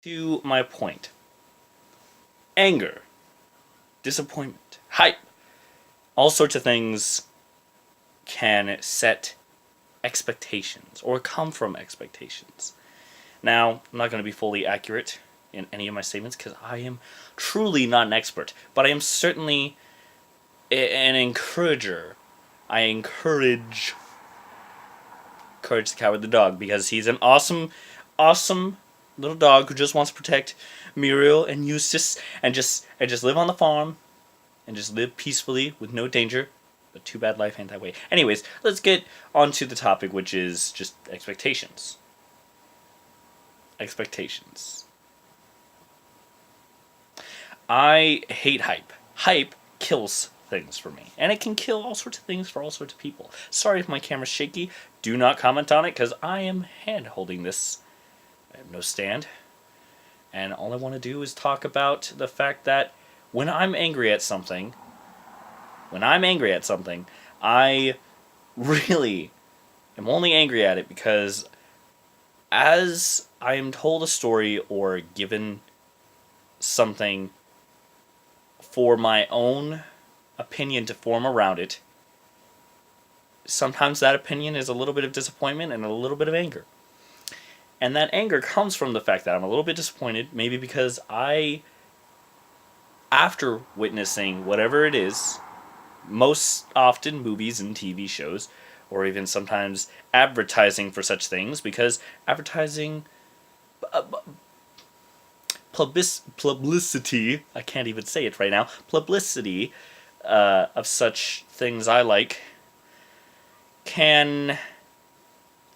To my point, anger, disappointment, hype, all sorts of things can set expectations or come from expectations. Now, I'm not going to be fully accurate in any of my statements because I am truly not an expert, but I am certainly an encourager. I encourage Courage the Coward the dog because he's an awesome little dog who just wants to protect Muriel and Eustace and just live on the farm and just live peacefully with no danger. But too bad life ain't that way. Anyways, let's get on to the topic, which is just expectations. Expectations. I hate hype. Hype kills things for me. And it can kill all sorts of things for all sorts of people. Sorry if my camera's shaky. Do not comment on it because I am hand holding this. I have no stand. And all I want to do is talk about the fact that when I'm angry at something, I really am only angry at it because as I am told a story or given something for my own opinion to form around it, sometimes that opinion is a little bit of disappointment and a little bit of anger. And that anger comes from the fact that I'm a little bit disappointed, maybe because after witnessing whatever it is, most often movies and TV shows, or even sometimes advertising for such things, because advertising, publicity, I can't even say it right now, publicity of such things I like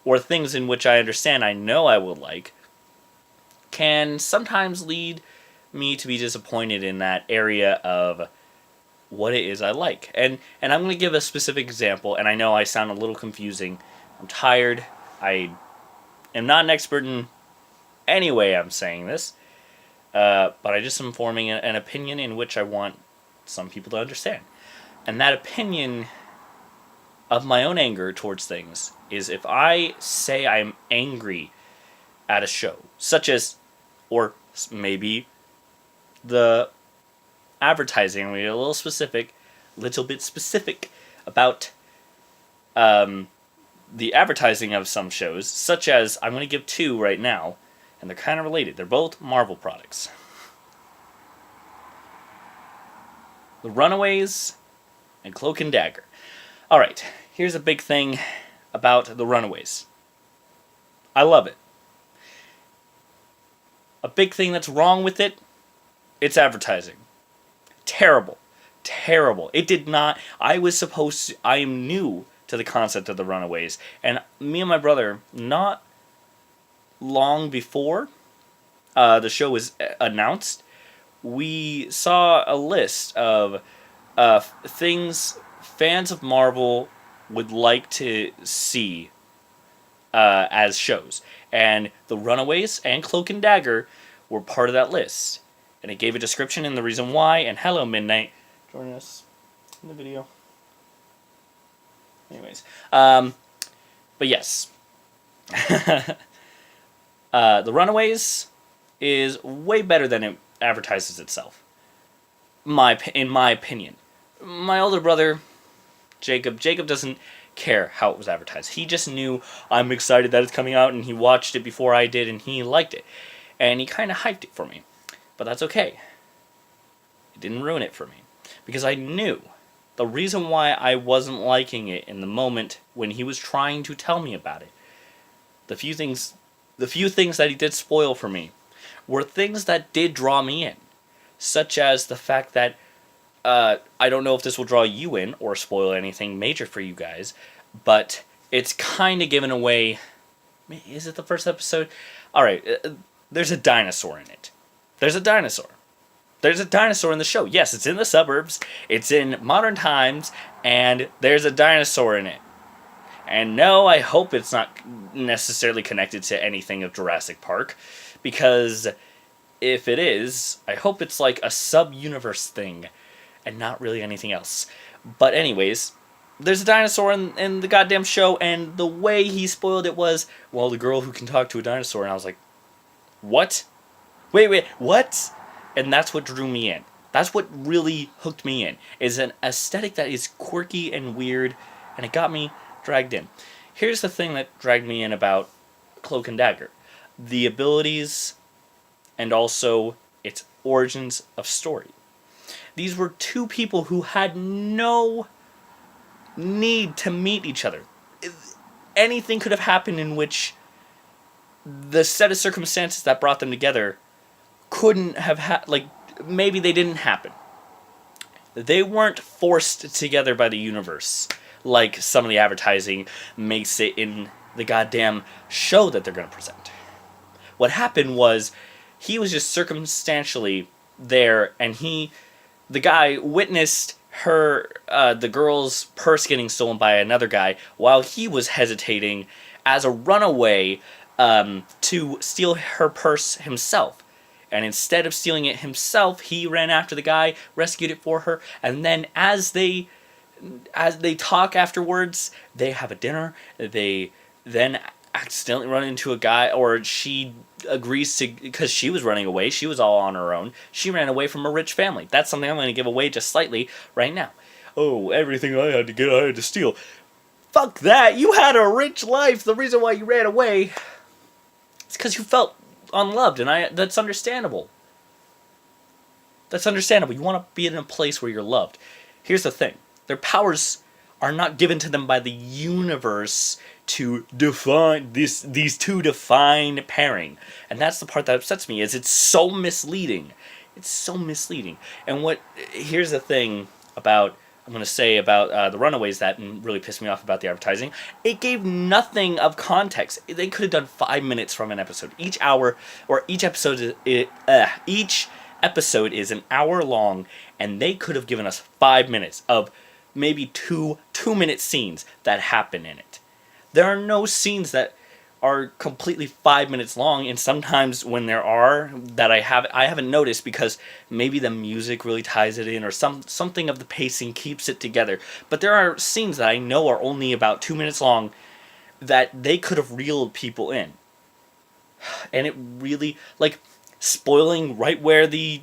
or things in which I understand I know I will like, can sometimes lead me to be disappointed in that area of what it is I like. And I'm going to give a specific example, and I know I sound a little confusing. I'm tired. I am not an expert in any way I'm saying this, but I just am forming an opinion in which I want some people to understand. And that opinion of my own anger towards things is if I say I'm angry at a show, such as, or maybe the advertising, I'm going to get a little bit specific about the advertising of some shows, such as, I'm going to give two right now, and they're kind of related. They're both Marvel products. The Runaways and Cloak Dagger. Alright, here's a big thing about the Runaways. I love it. A big thing that's wrong with it, it's advertising. Terrible. It did not, I am new to the concept of the Runaways, and me and my brother, not long before the show was announced, we saw a list of things fans of Marvel would like to see as shows. And the Runaways and Cloak and Dagger were part of that list. And it gave a description and the reason why. And hello, Midnight, joining us in the video. Anyways, but yes. The Runaways is way better than it advertises itself. In my opinion. My older brother, Jacob doesn't care how it was advertised. He just knew I'm excited that it's coming out, and he watched it before I did, and he liked it. And he kind of hyped it for me. But that's okay. It didn't ruin it for me. Because I knew the reason why I wasn't liking it in the moment when he was trying to tell me about it. The few things that he did spoil for me were things that did draw me in. Such as the fact that I don't know if this will draw you in or spoil anything major for you guys, but it's kind of given away. Is it the first episode? Alright, there's a dinosaur in it. There's a dinosaur in the show. Yes, it's in the suburbs, it's in modern times, and there's a dinosaur in it. And no, I hope it's not necessarily connected to anything of Jurassic Park, because if it is, I hope it's like a sub-universe thing, and not really anything else. But anyways, there's a dinosaur in the goddamn show, and the way he spoiled it was, well, the girl who can talk to a dinosaur, and I was like, what? Wait, what? And that's what drew me in. That's what really hooked me in, is an aesthetic that is quirky and weird, and it got me dragged in. Here's the thing that dragged me in about Cloak and Dagger. The abilities, and also its origins of story. These were two people who had no need to meet each other. Anything could have happened in which the set of circumstances that brought them together couldn't have maybe they didn't happen. They weren't forced together by the universe like some of the advertising makes it in the goddamn show that they're going to present. What happened was he was just circumstantially there, and the guy witnessed the girl's purse getting stolen by another guy while he was hesitating as a runaway to steal her purse himself. And instead of stealing it himself, he ran after the guy, rescued it for her, and then as they talk afterwards, they have a dinner. They then accidentally run into a guy, or she agrees to, because she was running away, she was all on her own, she ran away from a rich family. That's something I'm going to give away just slightly right now. Oh, everything I had to get, I had to steal. Fuck that, you had a rich life. The reason why you ran away is because you felt unloved, and that's understandable. That's understandable. You want to be in a place where you're loved. Here's the thing. Their powers are not given to them by the universe to define these two defined pairing. And that's the part that upsets me, is it's so misleading. It's so misleading. And here's the thing I'm going to say about the Runaways that really pissed me off about the advertising. It gave nothing of context. They could have done 5 minutes from an episode. Each episode is an hour long, and they could have given us 5 minutes of maybe two 2-minute scenes that happen in it. There are no scenes that are completely 5 minutes long, and sometimes when there are, that I haven't noticed because maybe the music really ties it in, or something of the pacing keeps it together. But there are scenes that I know are only about 2 minutes long that they could have reeled people in. And it really, spoiling right where the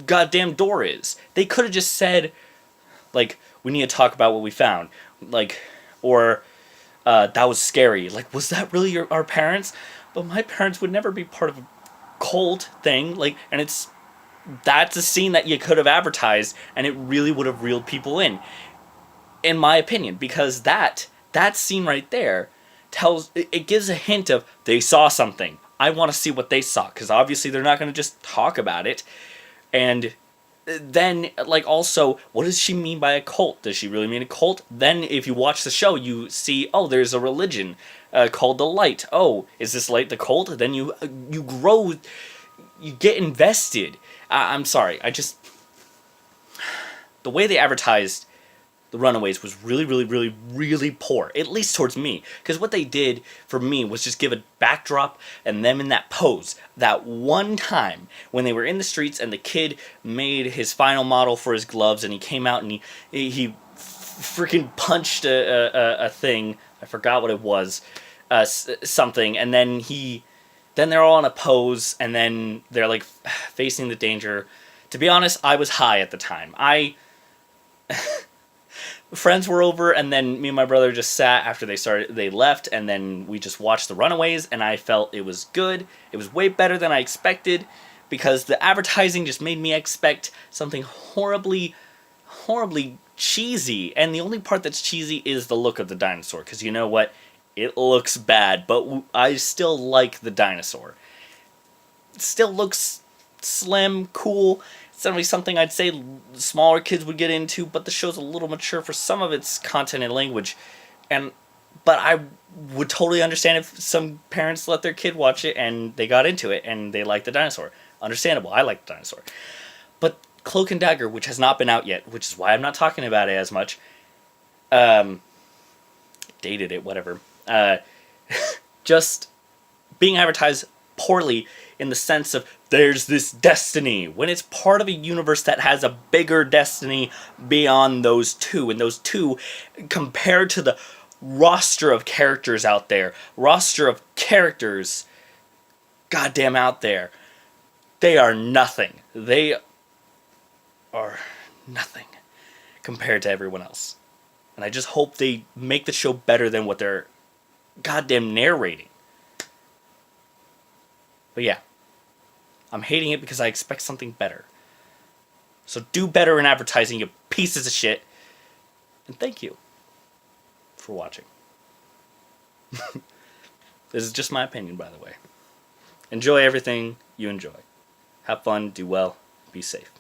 goddamn door is. They could have just said, we need to talk about what we found. Or that was scary. Was that really our parents? But my parents would never be part of a cult thing. And that's a scene that you could have advertised, and it really would have reeled people in my opinion, because that scene right there it gives a hint of they saw something. I want to see what they saw, because obviously they're not going to just talk about it. And then, also, what does she mean by a cult? Does she really mean a cult? Then, if you watch the show, you see, there's a religion called the Light. Oh, is this Light the cult? Then you grow, you get invested. I'm sorry, the way they advertised the Runaways was really, really, really, really poor, at least towards me. Because what they did for me was just give a backdrop and them in that pose. That one time when they were in the streets and the kid made his final model for his gloves, and he came out and he freaking punched a thing. I forgot what it was. Something. And then they're all in a pose, and then they're facing the danger. To be honest, I was high at the time. Friends were over, and then me and my brother just sat after they left, and then we just watched the Runaways, and I felt it was good. It was way better than I expected, because the advertising just made me expect something horribly, horribly cheesy, and the only part that's cheesy is the look of the dinosaur, because you know what? It looks bad, but I still like the dinosaur. It still looks slim, cool. It's definitely something I'd say smaller kids would get into, but the show's a little mature for some of its content and language. But I would totally understand if some parents let their kid watch it and they got into it and they liked the dinosaur. Understandable, I like the dinosaur. But Cloak and Dagger, which has not been out yet, which is why I'm not talking about it as much, dated it, whatever, just being advertised poorly in the sense of there's this destiny, when it's part of a universe that has a bigger destiny beyond those two. And those two, compared to the roster of characters out there, goddamn out there, They are nothing. They are nothing compared to everyone else. And I just hope they make the show better than what they're goddamn narrating. But yeah, I'm hating it because I expect something better. So do better in advertising, you pieces of shit. And thank you for watching. This is just my opinion, by the way. Enjoy everything you enjoy. Have fun, do well, be safe.